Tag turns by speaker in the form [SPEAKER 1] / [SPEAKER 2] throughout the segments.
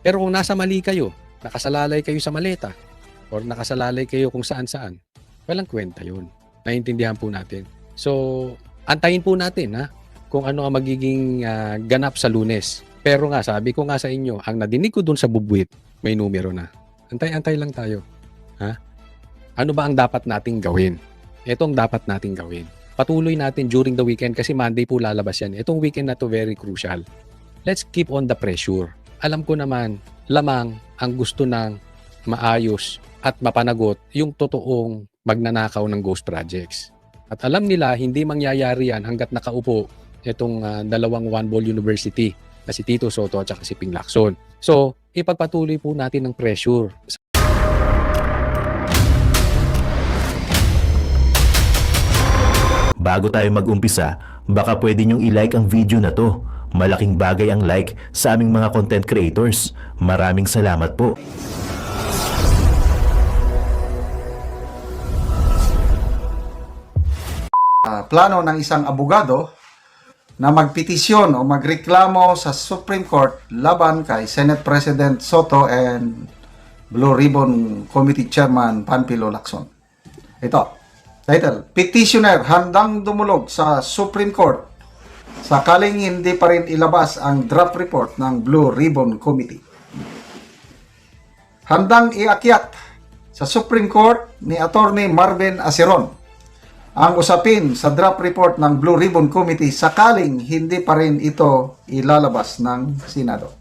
[SPEAKER 1] Pero kung nasa mali kayo, nakasalalay kayo sa maleta, or nakasalalay kayo kung saan-saan, walang kwenta yun. Naiintindihan po natin. So, antayin po natin kung ano ang magiging ganap sa Lunes. Pero nga, sabi ko nga sa inyo, ang nadinig ko dun sa bubwit, may numero na. Antay-antay lang tayo. Ha? Ano ba ang dapat nating gawin? Ito ang dapat nating gawin. Patuloy natin during the weekend kasi Monday po lalabas yan. Itong weekend na to very crucial. Let's keep on the pressure. Alam ko naman, lamang ang gusto ng maayos at mapanagot yung totoong magnanakaw ng ghost projects. At alam nila, hindi mangyayari yan hanggat nakaupo itong dalawang One Ball University na si Tito Sotto at saka si Ping Lacson. So, ipagpatuloy po natin ng pressure.
[SPEAKER 2] Bago tayo mag-umpisa, baka pwede nyong i-like ang video na to. Malaking bagay ang like sa aming mga content creators. Maraming salamat po.
[SPEAKER 3] Plano ng isang abogado na magpetisyon o magreklamo sa Supreme Court laban kay Senate President Soto and Blue Ribbon Committee Chairman Panfilo Lacson. Ito, title, Petitioner handang dumulog sa Supreme Court sakaling hindi pa rin ilabas ang draft report ng Blue Ribbon Committee. Handang iakyat sa Supreme Court ni Attorney Marvin Aceron ang usapin sa draft report ng Blue Ribbon Committee sakaling hindi pa rin ito ilalabas ng Senado.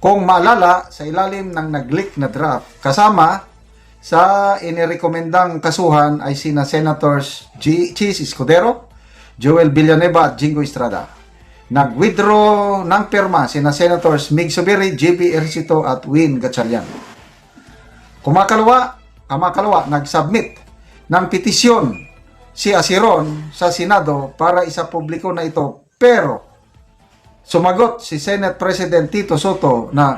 [SPEAKER 3] Kung maalala, sa ilalim ng nag-leak na draft, kasama sa inirekomendang kasuhan ay sina Senators Chis Escudero, Joel Villanueva at Jingo Estrada. Nag-withdraw ng pirma sina Senators Mig Zubiri, JB Ejercito at Win Gatchalian. Kamakalawa, nag-submit ng petisyon si Aceron sa Senado para isapubliko na ito, pero sumagot si Senate President Tito Sotto na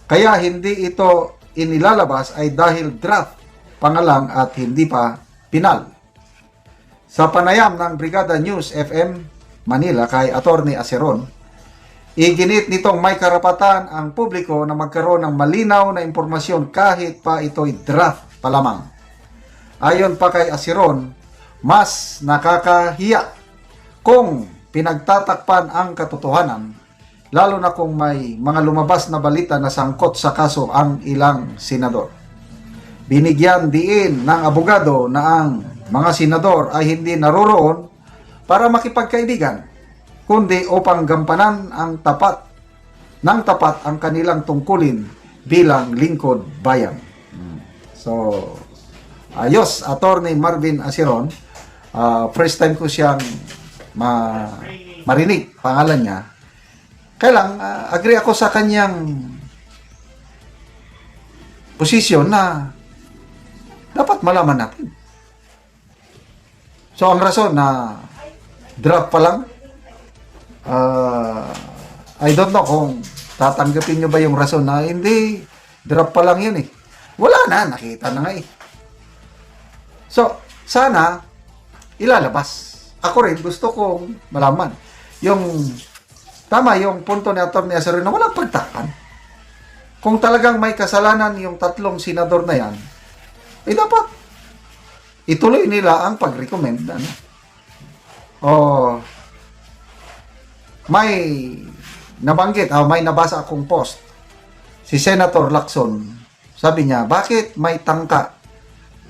[SPEAKER 3] kaya hindi ito inilalabas ay dahil draft pangalang at hindi pa pinal. Sa panayam ng Brigada News FM Manila kay Attorney Aceron, iginit nitong may karapatan ang publiko na magkaroon ng malinaw na impormasyon kahit pa ito'y draft pa lamang. Ayon pa kay Aceron, mas nakakahiya kung pinagtatakpan ang katotohanan, lalo na kung may mga lumabas na balita na sangkot sa kaso ang ilang senador. Binigyan diin ng abogado na ang mga senador ay hindi naroroon para makipagkaibigan, kundi upang gampanan ang tapat ang kanilang tungkulin bilang lingkod bayan. So, ayos, Attorney Marvin Aceron, first time ko siyang marinig, pangalan niya. Kailang, agree ako sa kanyang posisyon na dapat malaman natin. So, ang rason na draft pa lang, I don't know kung tatanggapin nyo ba yung rason na hindi, draft pa lang yun eh. Wala na, nakita na nga eh. So, sana ilalabas. Ako rin gusto kong malaman yung tama yung punto ni Atty. Aceron na walang pagtakpan. Kung talagang may kasalanan yung tatlong senador na yan, dapat ituloy nila ang pag-recommend. May nabanggit, may nabasa akong post. Si Senator Lacson, sabi niya, bakit may tangka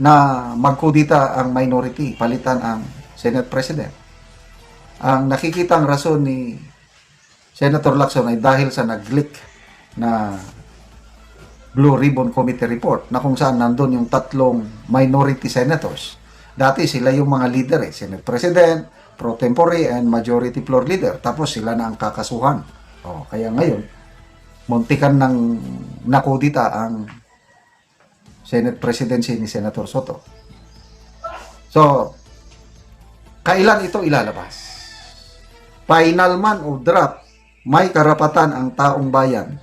[SPEAKER 3] na magkudita ang minority, palitan ang Senate President? Ang nakikitang rason ni Senator Lacson ay dahil sa nag-leak na Blue Ribbon Committee report na kung saan nandun yung tatlong minority senators. Dati sila yung mga leader Senate President, Pro Tempore, and Majority Floor Leader. Tapos sila na ang kakasuhan. Kaya ngayon, muntikan ng nakudita ang Senate Presidency ni Senator Soto. So, kailan ito ilalabas? Final man o draft, may karapatan ang taong bayan.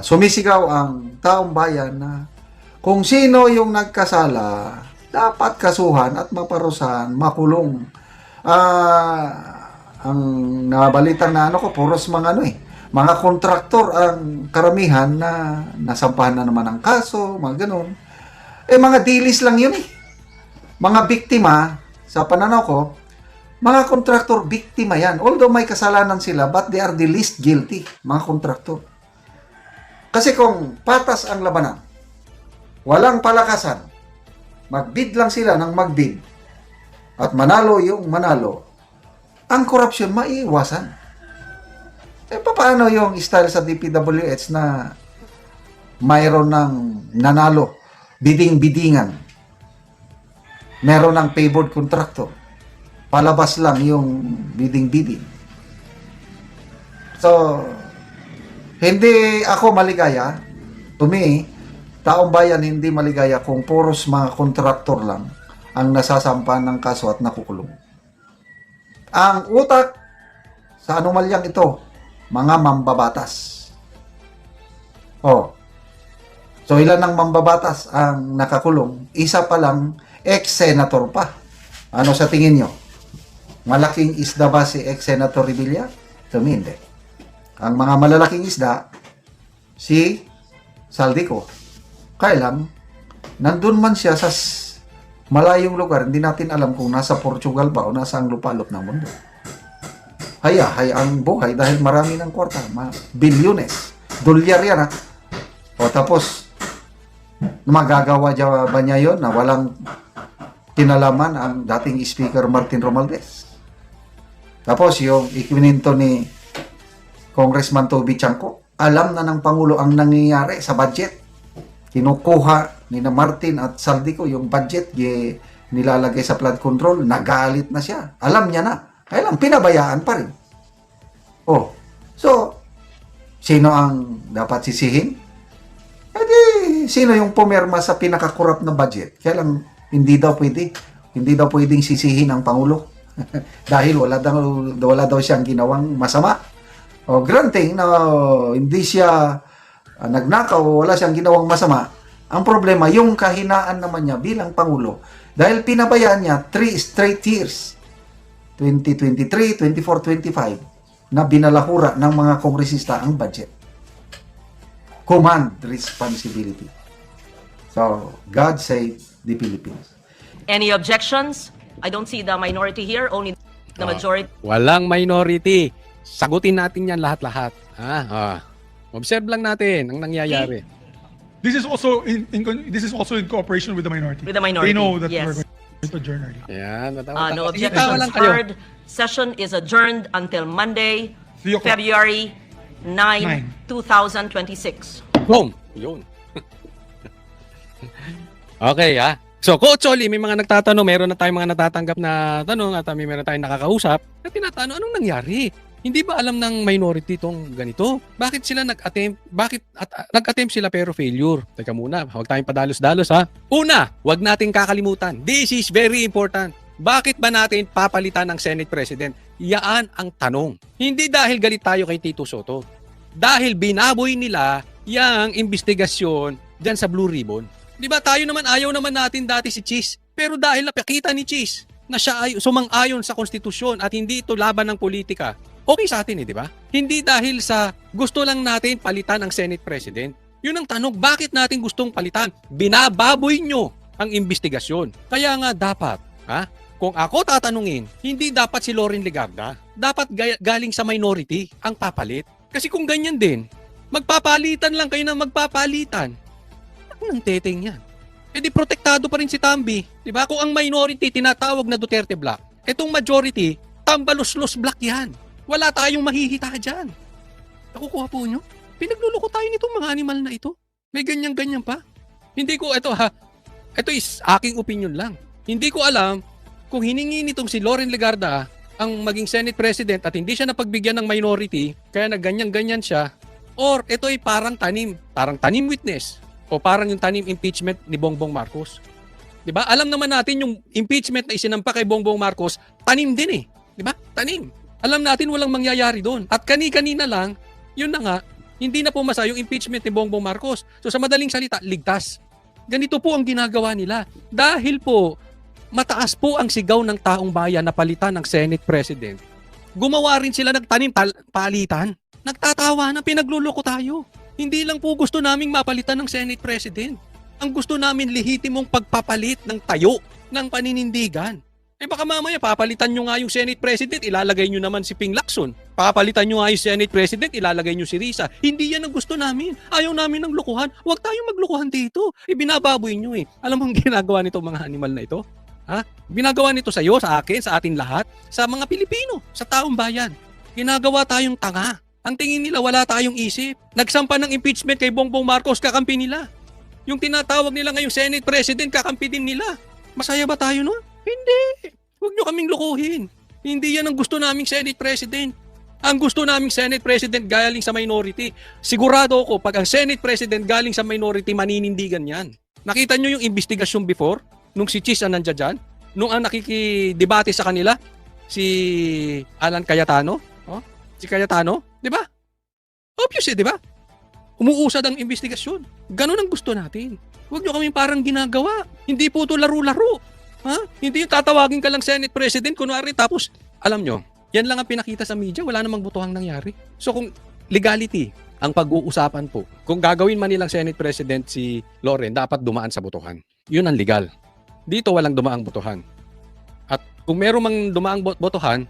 [SPEAKER 3] Sumisigaw ang taong bayan na kung sino yung nagkasala, dapat kasuhan at maparusahan, makulong. Ang nabalitan na puros mga mga kontraktor ang karamihan na nasampahan na naman ang kaso, mga ganun. Mga dilis lang yun eh. Mga biktima, sa pananaw ko, mga kontraktor, biktima yan. Although may kasalanan sila, but they are the least guilty, mga kontraktor. Kasi kung patas ang labanan, walang palakasan, magbid lang sila ng magbid, at manalo yung manalo, ang korupsyon maiiwasan. Paano yung style sa DPWH na mayroon ng nanalo, biding-bidingan, meron ng favored contractor, palabas lang yung bidding-bidding. So, hindi ako maligaya. To me, taong bayan hindi maligaya kung puros mga kontraktor lang ang nasasampa ng kaso at nakukulong. Ang utak sa anomalyang ito, mga mambabatas. So ilan ng mambabatas ang nakakulong? Isa pa lang, ex-senator pa. Ano sa tingin nyo? Malaking isda ba si ex-senator Revilla? To me, hindi. Ang mga malalaking isda, si Saldico. Kaya lang, nandun man siya sa malayong lugar, hindi natin alam kung nasa Portugal ba o nasa ang lupalop ng mundo. Hay ang buhay dahil marami ng kwarta, bilyones, dolyar yan ha. O tapos, magagawa ba niya yun na walang kinalaman ang dating Speaker Martin Romualdez? Tapos yung ikininto ni Congressman Toby Chanco, alam na ng Pangulo ang nangyayari sa budget. Kinukuha ni na Martin at Saldico yung budget nilalagay sa flood control, nagalit na siya. Alam niya na. Kaya lang, pinabayaan pa rin. So, sino ang dapat sisihin? Sino yung pumirma sa pinakakurap na budget? Kaya lang, hindi daw pwedeng sisihin ang Pangulo. Dahil wala daw siyang ginawang masama. Granting na hindi siya nagnakaw o wala siyang ginawang masama. Ang problema, yung kahinaan naman niya bilang Pangulo. Dahil pinabayaan niya 3 straight years. 2023, 24, 25 na binalahura ng mga kongresista ang budget. Command responsibility. So, God save the Philippines.
[SPEAKER 4] Any objections? I don't see the minority here, only the majority.
[SPEAKER 1] Walang minority. Sagutin natin yan lahat-lahat. Observe lang natin ang nangyayari.
[SPEAKER 5] This is also in cooperation with the minority.
[SPEAKER 4] With the minority,
[SPEAKER 5] They know that
[SPEAKER 4] yes.
[SPEAKER 5] we're going to adjourn early.
[SPEAKER 1] Ayan,
[SPEAKER 4] No
[SPEAKER 1] Sige,
[SPEAKER 4] objections
[SPEAKER 1] tawa lang kayo.
[SPEAKER 4] heard. Session is adjourned until Monday,
[SPEAKER 5] 3 o'clock.
[SPEAKER 4] February 9, 2026.
[SPEAKER 1] Boom! Yun. Okay, So, Coach Oli, may mga nagtatanong, meron na tayong mga natatanggap na tanong at may meron tayong nakakausap na tinatanong, anong nangyari? Hindi ba alam ng minority itong ganito? Bakit sila nag-attempt? Nag-attempt sila pero failure? Teka muna, huwag tayong padalos-dalos Una, huwag nating kakalimutan. This is very important. Bakit ba natin papalitan ng Senate President? Yaan ang tanong. Hindi dahil galit tayo kay Tito Soto. Dahil binaboy nila yung investigasyon dyan sa Blue Ribbon. Di ba tayo naman ayaw naman natin dati si Cheese. Pero dahil napakita ni Cheese na siya ay sumang-ayon sa konstitusyon at hindi ito laban ng politika, okay sa atin di ba? Hindi dahil sa gusto lang natin palitan ang Senate President. Yun ang tanong, bakit natin gustong palitan? Binababoy nyo ang investigasyon. Kaya nga dapat, kung ako tatanungin, hindi dapat si Loren Legarda. Dapat galing sa minority ang papalit. Kasi kung ganyan din, magpapalitan lang kayo ng magpapalitan. Anong teteng yan? Di protektado pa rin si Tambi. Di ba? Kung ang minority tinatawag na Duterte Black, itong majority, Tambaluslos Black yan. Wala tayong mahihita dyan. Nakukuha po nyo? Pinagluloko tayo nitong mga animal na ito. May ganyan-ganyan pa. Hindi ko, ito is aking opinion lang. Hindi ko alam kung hiningi nitong si Loren Legarda ang maging Senate President at hindi siya napagbigyan ng minority, kaya nagganyan-ganyan siya, or ito ay parang tanim witness, o parang yung tanim impeachment ni Bongbong Marcos. 'Di ba? Alam naman natin yung impeachment na isinampa kay Bongbong Marcos, tanim din 'di ba? Tanim. Alam natin walang mangyayari doon. At kani-kanina lang, yun na nga, hindi na pumasa yung impeachment ni Bongbong Marcos. So sa madaling salita, ligtas. Ganito po ang ginagawa nila. Dahil po, mataas po ang sigaw ng taong bayan na palitan ng Senate President. Gumawa rin sila ng tanim palitan. Nagtatawa na, pinagluloko tayo. Hindi lang po gusto naming mapalitan ng Senate President. Ang gusto namin lehitimong pagpapalit ng tayo ng paninindigan. Eh baka mamaya papalitan nyo nga yung Senate President, ilalagay nyo naman si Ping Lacson. Papalitan nyo nga yung Senate President, ilalagay nyo si Risa. Hindi yan ang gusto namin. Ayaw namin ng lukuhan. Huwag tayong maglukuhan dito. Ibinababoy nyo eh. Alam mo ang ginagawa nitong mga animal na ito? Ha? Ginagawa nito sa iyo, sa akin, sa atin lahat, sa mga Pilipino, sa taong bayan. Ginagawa tayong tanga. Ang tingin nila wala tayong isip. Nagsampa ng impeachment kay Bongbong Marcos, kakampi nila. Yung tinatawag nila ngayong Senate President, kakampi din nila. Masaya ba tayo nun? Hindi. Huwag nyo kaming lukuhin. Hindi yan ang gusto naming Senate President. Ang gusto naming Senate President galing sa minority. Sigurado ako, pag ang Senate President galing sa minority, maninindigan yan. Nakita nyo yung investigasyon before? Nung si Chis ang nandiyan dyan? Nung ang nakikidebate sa kanila? Si Alan Cayetano? Oh? Si Cayetano? Di ba? Obvious di ba? Umuusad ang investigasyon. Ganun ang gusto natin. Huwag nyo kaming parang ginagawa. Hindi po ito laro-laro. Ha? Hindi yung tatawagin ka lang Senate President, kunwari, tapos, alam nyo, yan lang ang pinakita sa media, wala namang butuhang nangyari. So kung legality ang pag-uusapan po, kung gagawin man nilang Senate President si Loren, dapat dumaan sa butuhan. Yun ang legal. Dito walang dumaang butuhan. At kung meron mang dumaang botohan,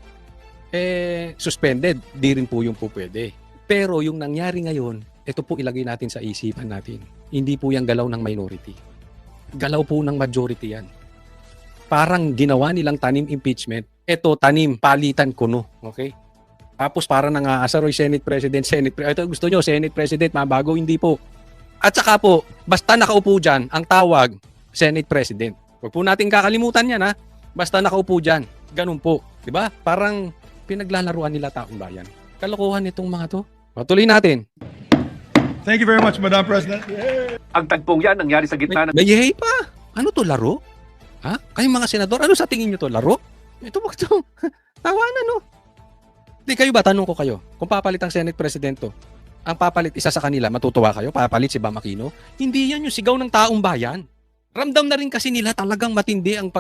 [SPEAKER 1] suspended, di rin po yung po pwede. Pero yung nangyari ngayon, ito po ilagay natin sa isipan natin. Hindi po yung galaw ng minority. Galaw po ng majority yan. Parang ginawa nilang tanim impeachment. Ito, tanim, palitan kuno. Okay? Tapos parang nangaasar o Senate President, ito gusto nyo, Senate President, mabago, hindi po. At saka po, basta nakaupo dyan, ang tawag, Senate President. Huwag po natin kakalimutan yan ha. Basta nakaupo dyan. Ganun po. Diba? Parang pinaglalaruan nila taong bayan. Kalokohan itong mga to. Patuloy natin.
[SPEAKER 5] Thank you very much, Madam President.
[SPEAKER 6] Ang tagpong yan nangyari sa gitna ng
[SPEAKER 1] May yehey pa. Ano to, laro? Ha? Kayong mga senador, ano sa tingin nyo to? Laro? Ito ba ito? Tawanan, no? Di kayo ba? Tanong ko kayo. Kung papalit ang Senate President to, ang papalit isa sa kanila, matutuwa kayo? Papalit si Bam Aquino? Hindi yan yung sigaw ng taong bayan. Ramdam na rin kasi nila talagang matindi ang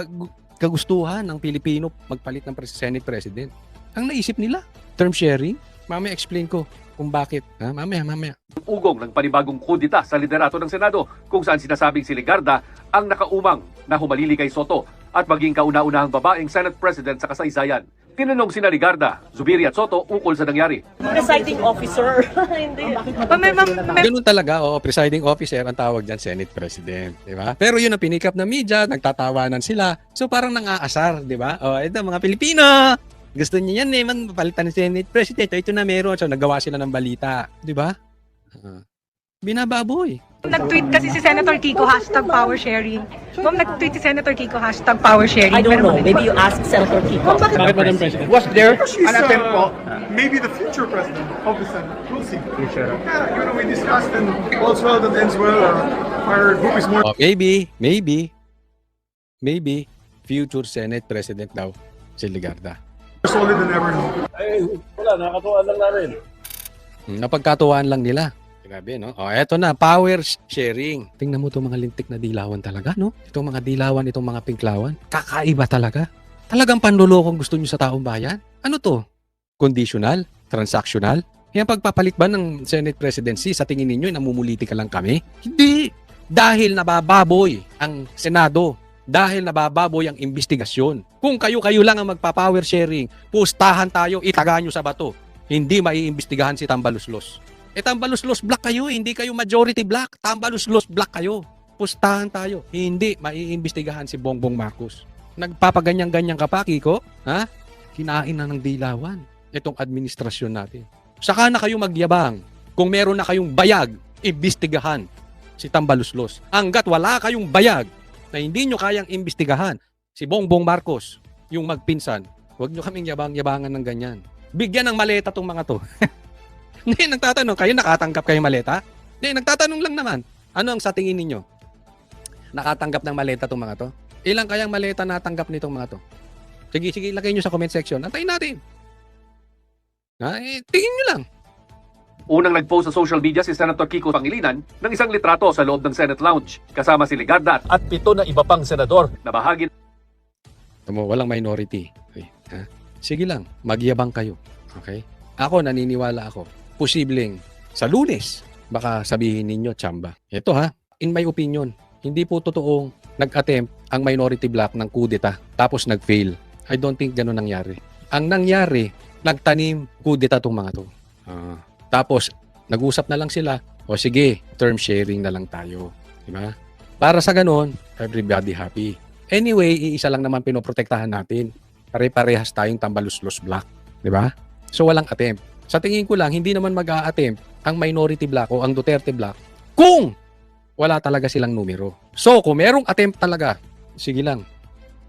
[SPEAKER 1] kagustuhan ng Pilipino magpalit ng Senate President. Ang naisip nila, term sharing. Mamaya explain ko kung bakit. Ha? Mamaya.
[SPEAKER 6] ugong ng panibagong kudita sa liderato ng Senado kung saan sinasabing si Legarda ang nakaumang na humalili kay Soto at maging kauna-unahang babaeng Senate President sa kasaysayan. Tinanong sina Legarda, Zubiri at Soto ukol sa nangyari.
[SPEAKER 4] Presiding officer. Hindi.
[SPEAKER 1] Ganun talaga, presiding officer ang tawag dyan, Senate President, di ba? Pero yun ang pinikap na media, nagtatawanan sila. So parang nang-aasar, di ba? Ito mga Pilipino, gusto niya yan palitan ng Senate President. Ito na meron. So nagawa sila ng balita, di ba? Binababoy.
[SPEAKER 7] Nag-tweet kasi si Senator Kiko, #power sharing. Ma'am, nag-tweet si Senator Kiko, #power sharing.
[SPEAKER 4] I don't know. Maybe you ask Senator Kiko.
[SPEAKER 5] Bakit, Madam President? Was there an attempt po? Maybe the future president of the Senate. We'll see. Future. Yeah, we discussed and all's well that ends well. Our group is more...
[SPEAKER 1] Maybe future Senate President daw si Legarda.
[SPEAKER 5] solid than ever.
[SPEAKER 1] Napagkatuwaan lang nila. Grabe, no? Eto na, power sharing. Tingnan mo itong mga lintik na dilawan talaga, no? Itong mga dilawan, itong mga pinklawan. Kakaiba talaga. Talagang panlulokong gusto nyo sa taong bayan? Ano to? Conditional? Transactional? Yan pagpapalit ba ng Senate Presidency, sa tingin ninyo, namumuliti ka lang kami? Hindi! Dahil nabababoy ang Senado. Dahil nabababoy ang investigasyon. Kung kayo-kayo lang ang magpa-power sharing, pustahan tayo, itaga nyo sa bato. Hindi maiimbestigahan si Tambaluslos. Tambaluslos black kayo, hindi kayo majority black. Tambaluslos black kayo. Pustahan tayo. Hindi maiimbestigahan si Bongbong Marcos. Nagpapaganyan-ganyan ka pa, Kiko? Ha? Kinain na ng dilawan itong administrasyon natin. Saka na kayo magyabang. Kung meron na kayong bayag, imbestigahan si Tambaluslos. Hanggat wala kayong bayag na hindi nyo kayang imbestigahan si Bongbong Marcos, yung magpinsan, huwag nyo kaming yabang-yabangan ng ganyan. Bigyan ng maleta tong mga to. Hindi, nagtatanong, kayo nakatanggap kayo maleta? Hindi, nagtatanong lang naman. Ano ang sa tingin ninyo? Nakatanggap ng maleta tong mga to? Ilang kayang maleta natanggap nitong mga to? Sige, ilagay nyo sa comment section. Antayin natin. Tingin nyo lang.
[SPEAKER 6] Unang nag-post sa social media si Senator Kiko Pangilinan ng isang litrato sa loob ng Senate Lounge kasama si Legarda at 7 na iba pang senador na bahagi
[SPEAKER 1] Walang minority. Okay. Ha? Sige lang, magyabang kayo. Okay? Ako, naniniwala ako. posibleng sa Lunes, baka sabihin ninyo, tsamba. Ito ha, in my opinion, hindi po totoong nag-attempt ang minority bloc ng kudeta tapos nag-fail. I don't think ganun nangyari. Ang nangyari, nagtanim kudeta tong mga to. Tapos, nag-usap na lang sila, o sige, term sharing na lang tayo. Diba? Para sa ganun, everybody happy. Anyway, iisa lang naman pinoprotektahan natin. Pare-parehas tayong tambaluslos block. Diba? So, walang attempt. Sa tingin ko lang, hindi naman mag-a-attempt ang minority block o ang Duterte block kung wala talaga silang numero. So, kung merong attempt talaga, sige lang.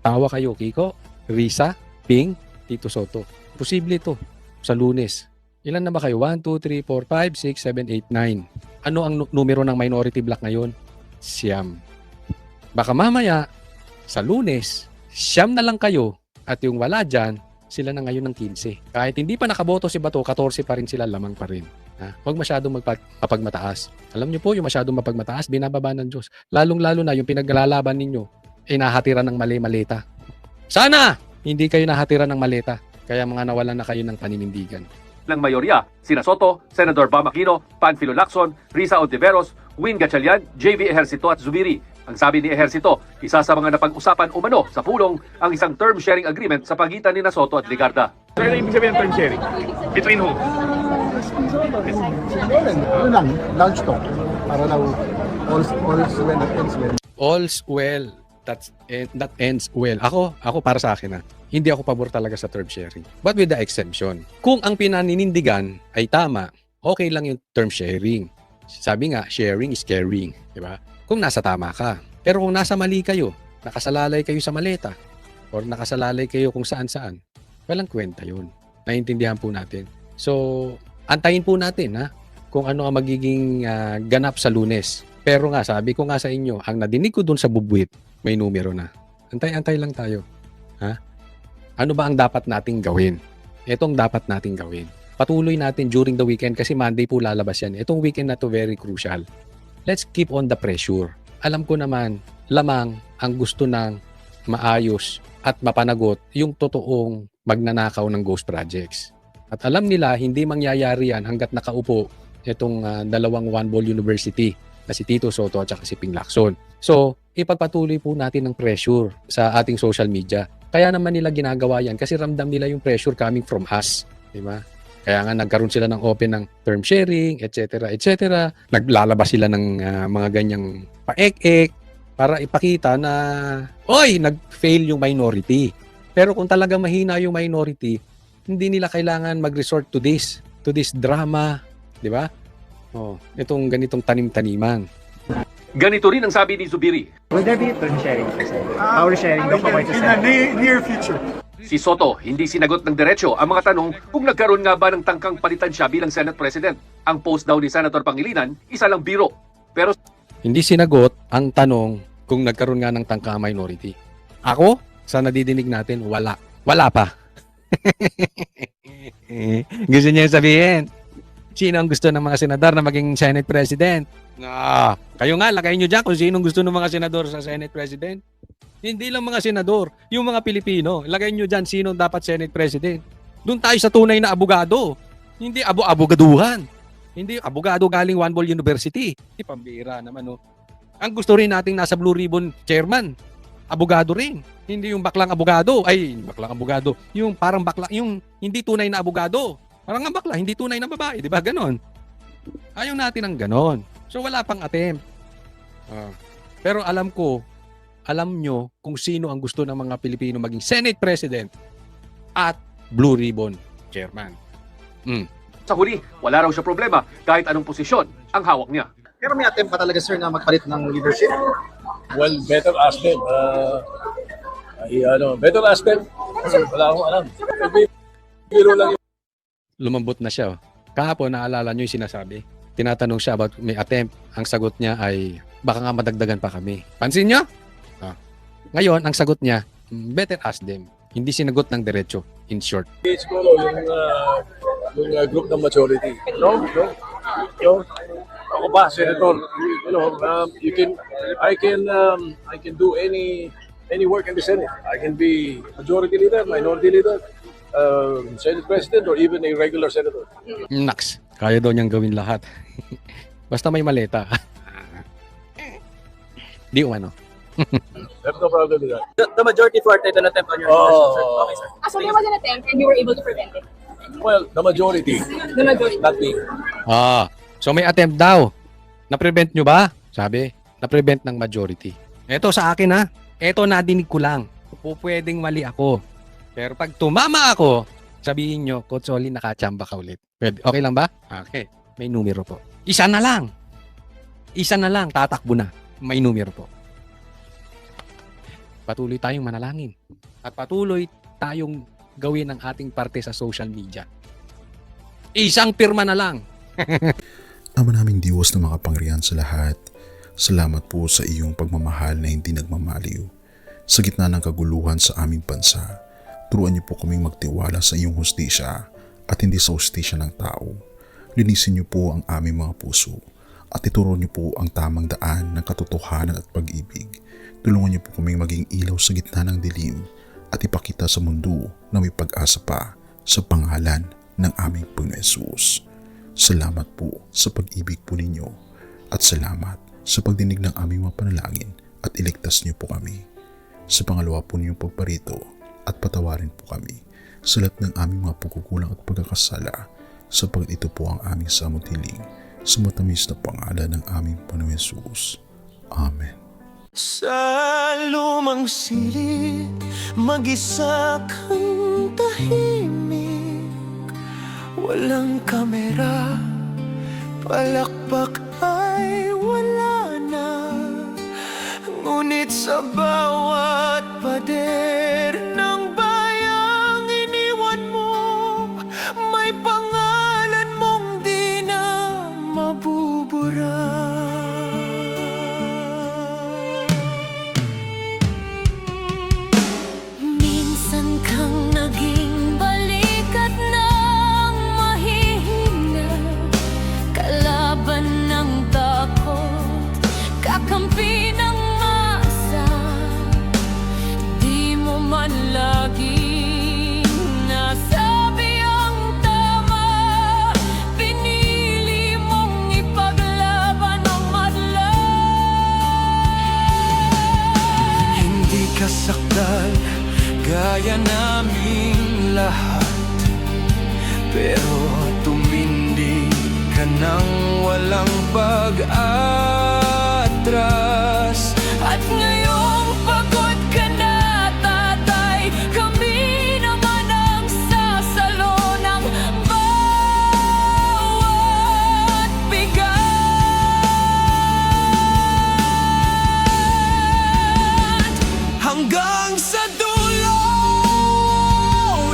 [SPEAKER 1] Tawa kayo, Kiko, Risa, Ping, Tito Soto. Posible ito sa Lunes. Ilan na ba kayo? 1, 2, 3, 4, 5, 6, 7, 8, 9. Ano ang numero ng minority block ngayon? Siyam. Baka mamaya, sa Lunes, siyam na lang kayo at yung wala dyan, sila na ngayon ng 15. Kahit hindi pa nakaboto si Bato, 14 pa rin sila, lamang pa rin. Huwag masyadong mapagmataas. Alam niyo po, yung masyadong mapagmataas, binababa ng Diyos. Lalong-lalo na yung pinaglalaban ninyo, ay nahatiran ng mali-maleta. Sana hindi kayo nahatiran ng maleta, kaya mga nawalan na kayo ng paninindigan.
[SPEAKER 6] Ng mayorya, sina Soto, Senador Bam Aquino, Panfilo Lacson, Risa Ontiveros, Win Gatchalian, JV Ejercito at Zubiri. Ang sabi ni Ejercito, isa sa mga napag-usapan umano sa pulong ang isang term sharing agreement sa pagitan ni Soto at Ligarda.
[SPEAKER 5] So, ano ibig sabihin ng term sharing? Between who?
[SPEAKER 3] Ano lang, lunch talk. Para daw all's well that ends well.
[SPEAKER 1] All's well, that ends well. Ako para sa akin hindi ako pabor talaga sa term sharing. But with the exemption, kung ang pinaninindigan ay tama, okay lang yung term sharing. Sabi nga, sharing is caring, di ba? Kung nasa tama ka. Pero kung nasa mali kayo, nakasalalay kayo sa maleta, or nakasalalay kayo kung saan-saan, walang kwenta yun. Naiintindihan po natin. So, antayin po natin kung ano ang magiging ganap sa Lunes. Pero nga, sabi ko nga sa inyo, ang nadinig ko dun sa bubwit, may numero na. Antay-antay lang tayo. Ano ba ang dapat nating gawin? Itong dapat nating gawin. Patuloy natin during the weekend kasi Monday po lalabas yan. Itong weekend na to very crucial. Let's keep on the pressure. Alam ko naman, lamang ang gusto ng maayos at mapanagot yung totoong magnanakaw ng ghost projects. At alam nila, hindi mangyayari yan hanggat nakaupo itong dalawang One Ball University na si Tito Soto at si Ping Lacson. So, ipagpatuloy po natin ng pressure sa ating social media. Kaya naman nila ginagawa yan kasi ramdam nila yung pressure coming from us. Diba? Kaya nga nagkaroon sila ng open ng term sharing, etc. etc. Naglalabas sila ng mga ganyang paek-ek para ipakita na, oy, nag-fail yung minority. Pero kung talaga mahina yung minority, hindi nila kailangan mag-resort to this drama. Diba? Itong ganitong tanim-taniman.
[SPEAKER 6] Ganito rin ang sabi ni Zubiri.
[SPEAKER 8] Will there be term sharing? Power sharing daw pa
[SPEAKER 5] In the near future.
[SPEAKER 6] Si Soto hindi sinagot ng diretso ang mga tanong kung nagkaroon nga ba ng tangkang palitan siya bilang Senate President. Ang post daw ni Senator Pangilinan, isa lang biro. Pero
[SPEAKER 1] Hindi sinagot ang tanong kung nagkaroon nga ng tangka minority. Ako, sa nadidinig natin, wala. Wala pa. Gusto niya sabihin, sino ang gusto ng mga senador na maging Senate President? Kayo nga, lagay nyo dyan kung sino gusto ng mga senador sa Senate President. Hindi lang mga senador, yung mga Pilipino. Lagay nyo dyan sino dapat Senate President. Doon tayo sa tunay na abogado. Hindi abogaduhan. Hindi abogado galing One Ball University. Pambira naman. Ang gusto rin nating nasa Blue Ribbon Chairman, abogado rin. Hindi yung baklang abogado. Baklang abogado. Yung parang bakla, yung hindi tunay na abogado. Parang ang bakla, hindi tunay na babae. Di ba? Ganon. Ayaw natin ng ganon. So wala pang attempt. Pero alam nyo kung sino ang gusto ng mga Pilipino maging Senate President at Blue Ribbon Chairman.
[SPEAKER 6] sa huli, wala raw siya problema kahit anong posisyon ang hawak niya.
[SPEAKER 8] Pero may attempt pa talaga, sir, na magpalit ng leadership?
[SPEAKER 9] Well, better ask them. Better ask them. Wala akong alam. Biro lang yun.
[SPEAKER 1] Lumambot na siya. Kahapon, naalala nyo yung sinasabi. Tinatanong siya about may attempt. Ang sagot niya ay, baka nga madagdagan pa kami. Pansin nyo? Ngayon, ang sagot niya, better ask them. Hindi sinagot ng diretso, in short.
[SPEAKER 9] Siguro yung group ng majority. No? Ako ba, Senator? I can do any work in the Senate. I can be majority leader, minority leader, Senate President, or even a regular senator.
[SPEAKER 1] Naks. Kaya daw niyang gawin lahat. Basta may maleta. Di umano.
[SPEAKER 9] I have no problem with that.
[SPEAKER 8] The majority thwarted an attempt on your leadership, sir. Okay, sir.
[SPEAKER 10] So there was an attempt and you were able to prevent it?
[SPEAKER 9] Well, the majority,
[SPEAKER 10] The majority.
[SPEAKER 9] not me.
[SPEAKER 1] So may attempt daw. Na-prevent nyo ba? Sabi, na-prevent ng majority. Ito sa akin ha. Ito nadinig ko lang. Pwedeng mali ako. Pero pag tumama ako, sabihin nyo, Coach Oli, nakachamba ka ulit. Pwede. Okay lang ba? Okay. May numero po. Isa na lang. Isa na lang. Tatakbo na. May numero po. Patuloy tayong manalangin. At patuloy tayong gawin ang ating parte sa social media. Isang pirma na lang.
[SPEAKER 11] Ama naming Diyos na makapangyarihan sa lahat, salamat po sa iyong pagmamahal na hindi nagmamaliw. Sa gitna ng kaguluhan sa aming bansa, turuan niyo po kaming magtiwala sa iyong hustisya at hindi sa hustisya ng tao. Linisin niyo po ang aming mga puso at ituro niyo po ang tamang daan ng katotohanan at pag-ibig. Tulungan niyo po kaming maging ilaw sa gitna ng dilim at ipakita sa mundo na may pag-asa pa sa pangalan ng aming Panginoon Hesus. Salamat po sa pag-ibig po ninyo at salamat sa pagdinig ng aming mga panalangin at iligtas niyo po kami. Sa pangalawa po ninyong pagparito at patawarin po kami sa lahat ng aming mga pagkukulang at pagkakasala sapagat ito po ang aming samutiling sa matamis na pangalan ng aming Panginoon Hesus. Amen.
[SPEAKER 12] Sa lumang silid, mag-isa kang tahimik. Walang kamera, palakpak ay wala na. Ngunit sa bawat pader ng bayang iniwan mo, may pangalan mong di na mabubura. Minsan kang naging balikat ng mahihina, kalaban ng takot, kakampi ng masa. Di mo man laging nasabi ang tama, pinili mong ipaglaban ang madla. Hindi ka sakdal gaya naming lahat, pero tumindig ka nang walang pag-atras. At ngayong pagod ka na, tatay, kami naman ang sasalo ng bawat bigat. Hanggang sa dulo,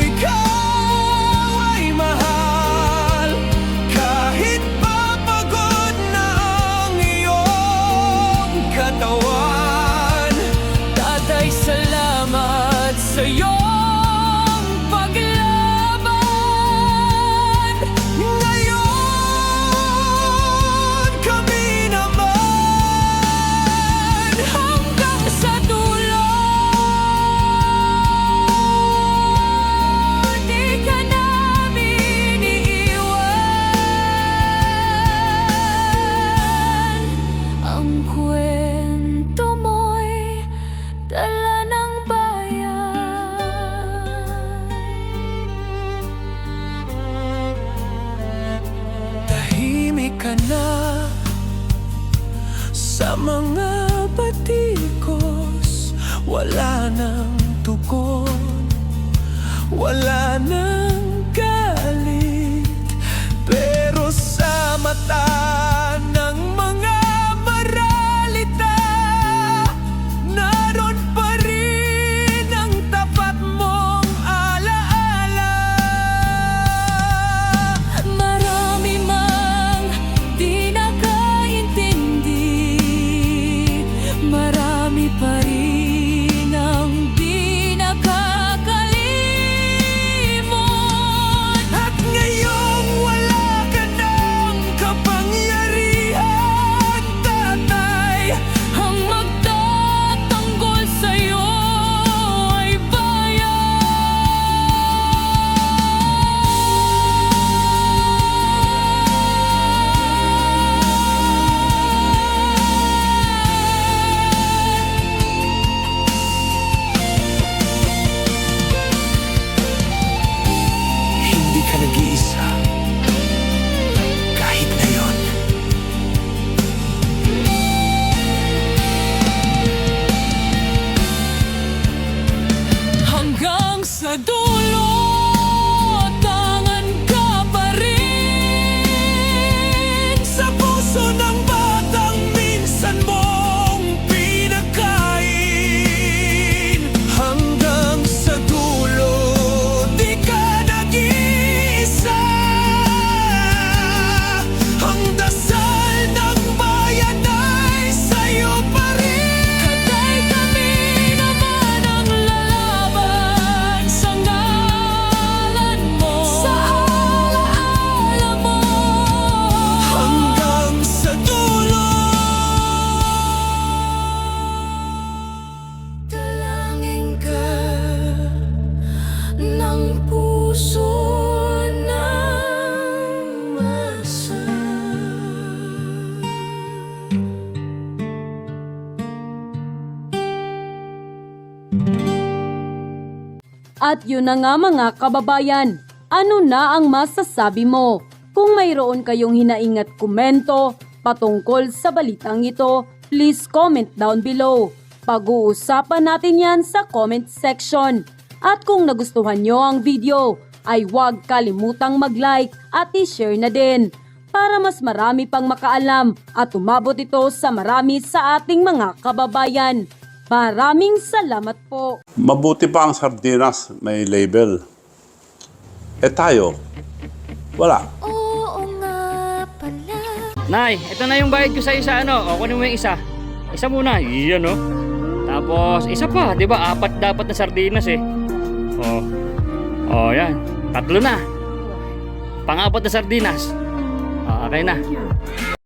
[SPEAKER 12] ikaw ay mahal. Kahit papagod na ang iyong katawan, tatay, salamat sa iyong paglaban. Ngayon, kami naman hanggang sa dulo. Di ka namin iiwan. Ang kwento mo'y dala ng bayan. Tahimik ka na sa mga batikos, wala nang tugon, wala nang galit, pero sa mata ng mga maralita, naroon pa rin ang tapat mong alaala. Marami mang di nakaintindi, marami pa rin ang di nakakalimot. At ngayong wala ka ng kapangyarihan,
[SPEAKER 13] At yun na nga mga kababayan, ano na ang masasabi mo? Kung mayroon kayong hinaing at komento patungkol sa balitang ito, please comment down below. Pag-uusapan natin yan sa comment section. At kung nagustuhan nyo ang video, ay huwag kalimutang mag-like at i-share na din para mas marami pang makaalam at umabot ito sa marami sa ating mga kababayan. Maraming salamat po.
[SPEAKER 14] Mabuti pa ang sardinas, may label. Eh tayo, wala.
[SPEAKER 12] Oo nga pala.
[SPEAKER 8] Nay, ito na yung bayad ko sa isa, ano? O, kunin mo yung isa. Isa muna, iyan, no? Tapos, isa pa, di ba? 4 dapat na sardinas, eh. Yan. 3 na. Pang-4 na sardinas. Okay na.